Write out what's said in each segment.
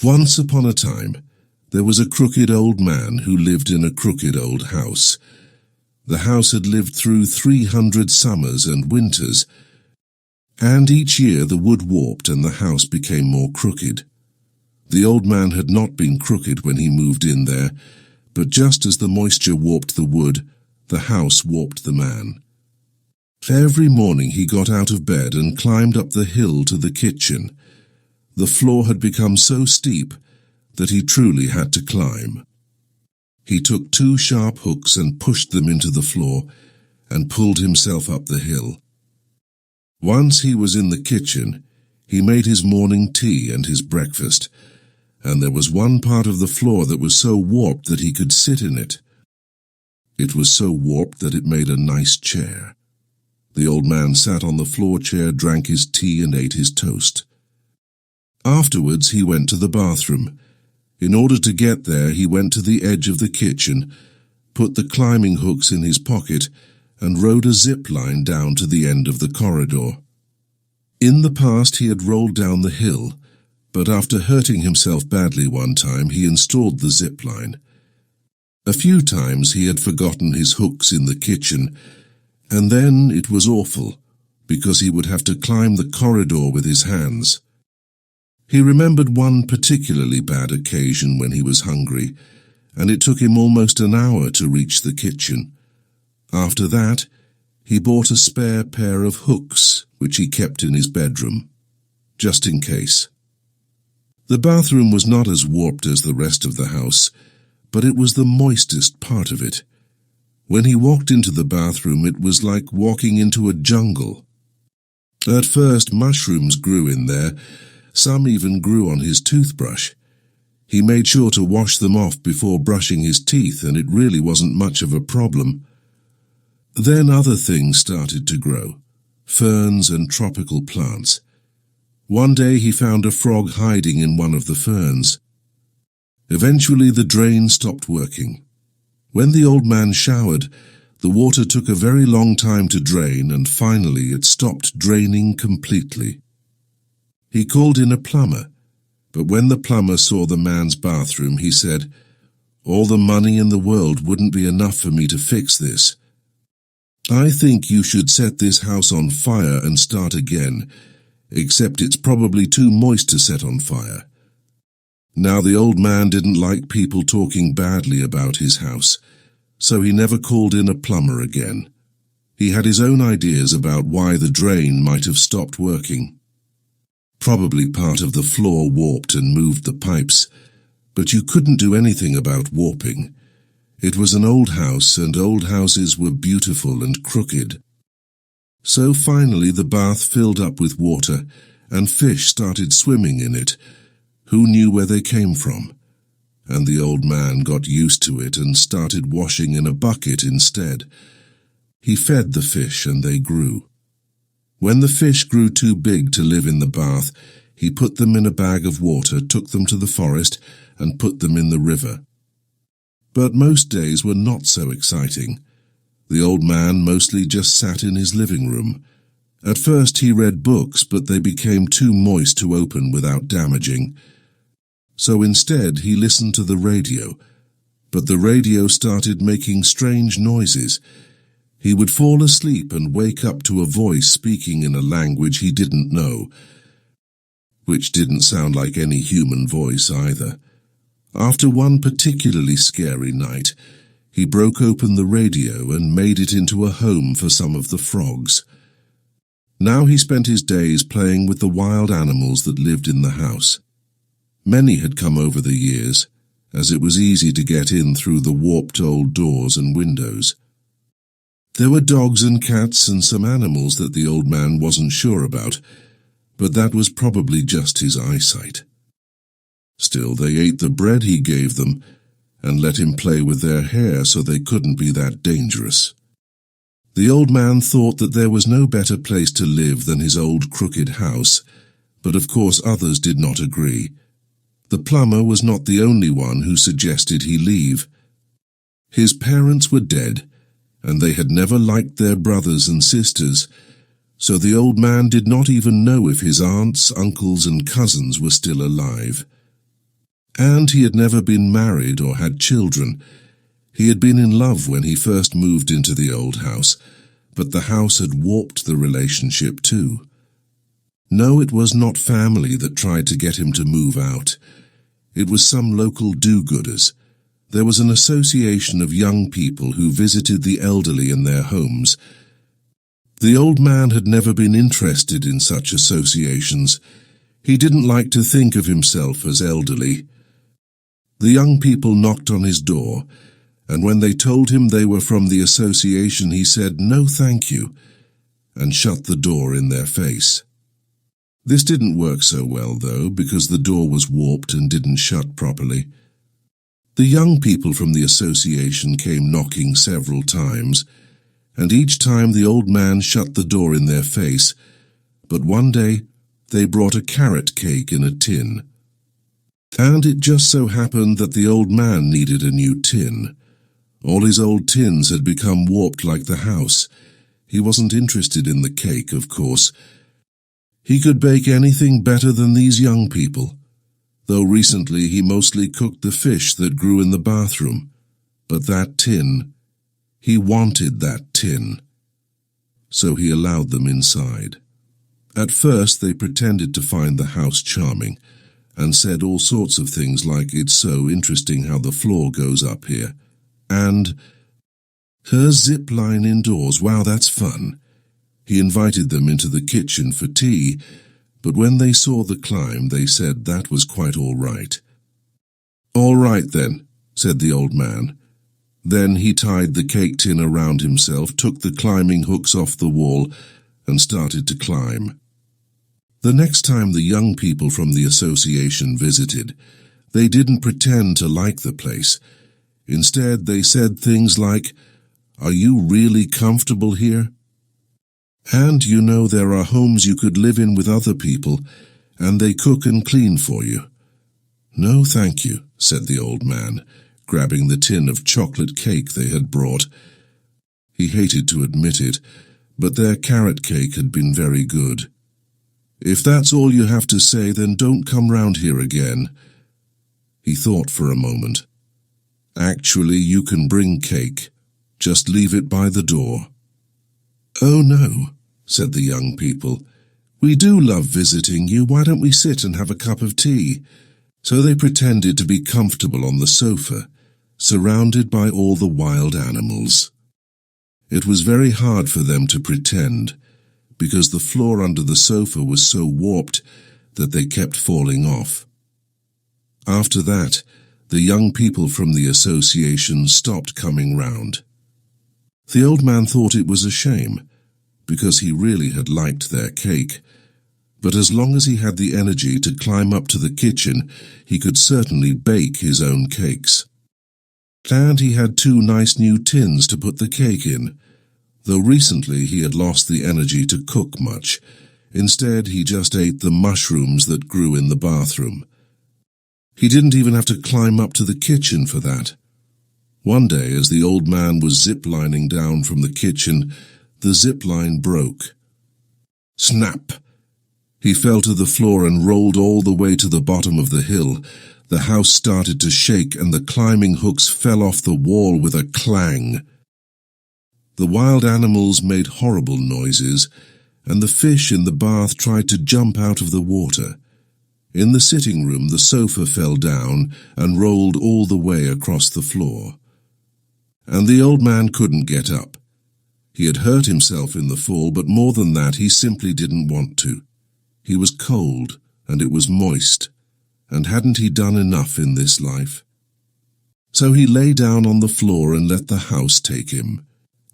Once upon a time, there was a crooked old man who lived in a crooked old house. The house had lived through 300 summers and winters, and each year the wood warped and the house became more crooked. The old man had not been crooked when he moved in there, but just as the moisture warped the wood, the house warped the man. Every morning he got out of bed and climbed up the hill to the kitchen. The floor had become so steep that he truly had to climb. He took 2 sharp hooks and pushed them into the floor and pulled himself up the hill. Once he was in the kitchen, he made his morning tea and his breakfast, and there was one part of the floor that was so warped that he could sit in it. It was so warped that it made a nice chair. The old man sat on the floor chair, drank his tea and ate his toast. Afterwards he went to the bathroom. In order to get there, he went to the edge of the kitchen, put the climbing hooks in his pocket, and rode a zip line down to the end of the corridor. In the past he had rolled down the hill, but after hurting himself badly one time, he installed the zip line. A few times he had forgotten his hooks in the kitchen, and then it was awful, because he would have to climb the corridor with his hands. He remembered one particularly bad occasion when he was hungry, and it took him almost an hour to reach the kitchen. After that, he bought a spare pair of hooks, which he kept in his bedroom, just in case. The bathroom was not as warped as the rest of the house, but it was the moistest part of it. When he walked into the bathroom, it was like walking into a jungle. At first, mushrooms grew in there. Some even grew on his toothbrush. He made sure to wash them off before brushing his teeth, and it really wasn't much of a problem. Then other things started to grow, ferns and tropical plants. One day he found a frog hiding in one of the ferns. Eventually the drain stopped working. When the old man showered, the water took a very long time to drain, and finally it stopped draining completely. He called in a plumber, but when the plumber saw the man's bathroom, he said, "All the money in the world wouldn't be enough for me to fix this. I think you should set this house on fire and start again, except it's probably too moist to set on fire." Now the old man didn't like people talking badly about his house, so he never called in a plumber again. He had his own ideas about why the drain might have stopped working. Probably part of the floor warped and moved the pipes, but you couldn't do anything about warping. It was an old house, and old houses were beautiful and crooked. So finally the bath filled up with water, and fish started swimming in it. Who knew where they came from? And the old man got used to it and started washing in a bucket instead. He fed the fish and they grew. When the fish grew too big to live in the bath, he put them in a bag of water, took them to the forest, and put them in the river. But most days were not so exciting. The old man mostly just sat in his living room. At first he read books, but they became too moist to open without damaging. So instead he listened to the radio, but the radio started making strange noises. He would fall asleep and wake up to a voice speaking in a language he didn't know, which didn't sound like any human voice either. After one particularly scary night, he broke open the radio and made it into a home for some of the frogs. Now he spent his days playing with the wild animals that lived in the house. Many had come over the years, as it was easy to get in through the warped old doors and windows. There were dogs and cats and some animals that the old man wasn't sure about, but that was probably just his eyesight. Still, they ate the bread he gave them and let him play with their hair so they couldn't be that dangerous. The old man thought that there was no better place to live than his old crooked house, but of course others did not agree. The plumber was not the only one who suggested he leave. His parents were dead, and they had never liked their brothers and sisters, so the old man did not even know if his aunts, uncles, and cousins were still alive. And he had never been married or had children. He had been in love when he first moved into the old house, but the house had warped the relationship too. No, it was not family that tried to get him to move out. It was some local do-gooders. There was an association of young people who visited the elderly in their homes. The old man had never been interested in such associations. He didn't like to think of himself as elderly. The young people knocked on his door, and when they told him they were from the association, he said, "No, thank you," and shut the door in their face. This didn't work so well, though, because the door was warped and didn't shut properly. The young people from the association came knocking several times, and each time the old man shut the door in their face, but one day they brought a carrot cake in a tin. And it just so happened that the old man needed a new tin. All his old tins had become warped like the house. He wasn't interested in the cake, of course. He could bake anything better than these young people, though recently he mostly cooked the fish that grew in the bathroom. But that tin, he wanted that tin. So he allowed them inside. At first they pretended to find the house charming, and said all sorts of things like, "It's so interesting how the floor goes up here," and "Her zip line indoors, wow, that's fun." He invited them into the kitchen for tea, but when they saw the climb, they said that was quite all right. "All right then," said the old man. Then he tied the cake tin around himself, took the climbing hooks off the wall, and started to climb. The next time the young people from the association visited, they didn't pretend to like the place. Instead, they said things like, "Are you really comfortable here? And you know there are homes you could live in with other people, and they cook and clean for you." "No, thank you," said the old man, grabbing the tin of chocolate cake they had brought. He hated to admit it, but their carrot cake had been very good. "If that's all you have to say, then don't come round here again." He thought for a moment. "Actually, you can bring cake. Just leave it by the door." "Oh no," said the young people. "We do love visiting you. Why don't we sit and have a cup of tea?" So they pretended to be comfortable on the sofa, surrounded by all the wild animals. It was very hard for them to pretend, because the floor under the sofa was so warped that they kept falling off. After that, the young people from the association stopped coming round. The old man thought it was a shame, because he really had liked their cake, but as long as he had the energy to climb up to the kitchen, he could certainly bake his own cakes. And he had 2 nice new tins to put the cake in, though recently he had lost the energy to cook much. Instead, he just ate the mushrooms that grew in the bathroom. He didn't even have to climb up to the kitchen for that. One day, as the old man was zip-lining down from the kitchen, the zip-line broke. Snap! He fell to the floor and rolled all the way to the bottom of the hill. The house started to shake, and the climbing hooks fell off the wall with a clang. The wild animals made horrible noises, and the fish in the bath tried to jump out of the water. In the sitting room, the sofa fell down and rolled all the way across the floor. And the old man couldn't get up. He had hurt himself in the fall, but more than that, he simply didn't want to. He was cold, and it was moist, and hadn't he done enough in this life? So he lay down on the floor and let the house take him.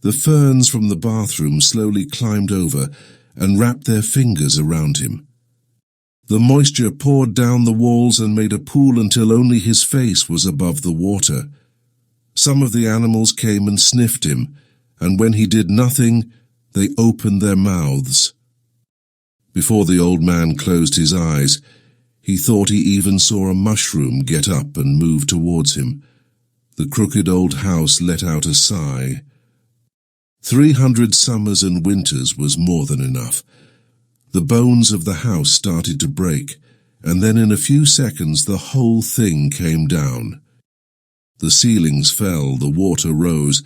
The ferns from the bathroom slowly climbed over and wrapped their fingers around him. The moisture poured down the walls and made a pool until only his face was above the water. Some of the animals came and sniffed him, and when he did nothing, they opened their mouths. Before the old man closed his eyes, he thought he even saw a mushroom get up and move towards him. The crooked old house let out a sigh. 300 summers and winters was more than enough. The bones of the house started to break, and then in a few seconds the whole thing came down. The ceilings fell, the water rose,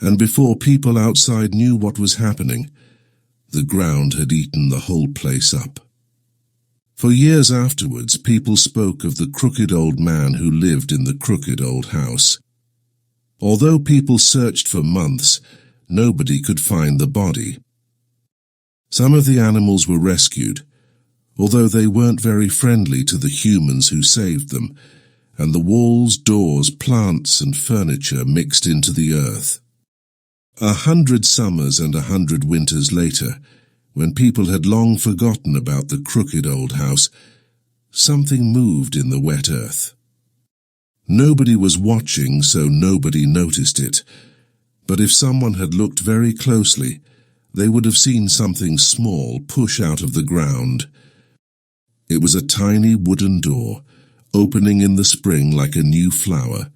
and before people outside knew what was happening, the ground had eaten the whole place up. For years afterwards, people spoke of the crooked old man who lived in the crooked old house. Although people searched for months, nobody could find the body. Some of the animals were rescued, although they weren't very friendly to the humans who saved them, and the walls, doors, plants, and furniture mixed into the earth. 100 summers and 100 winters later, when people had long forgotten about the crooked old house, something moved in the wet earth. Nobody was watching, so nobody noticed it, but if someone had looked very closely, they would have seen something small push out of the ground. It was a tiny wooden door, opening in the spring like a new flower,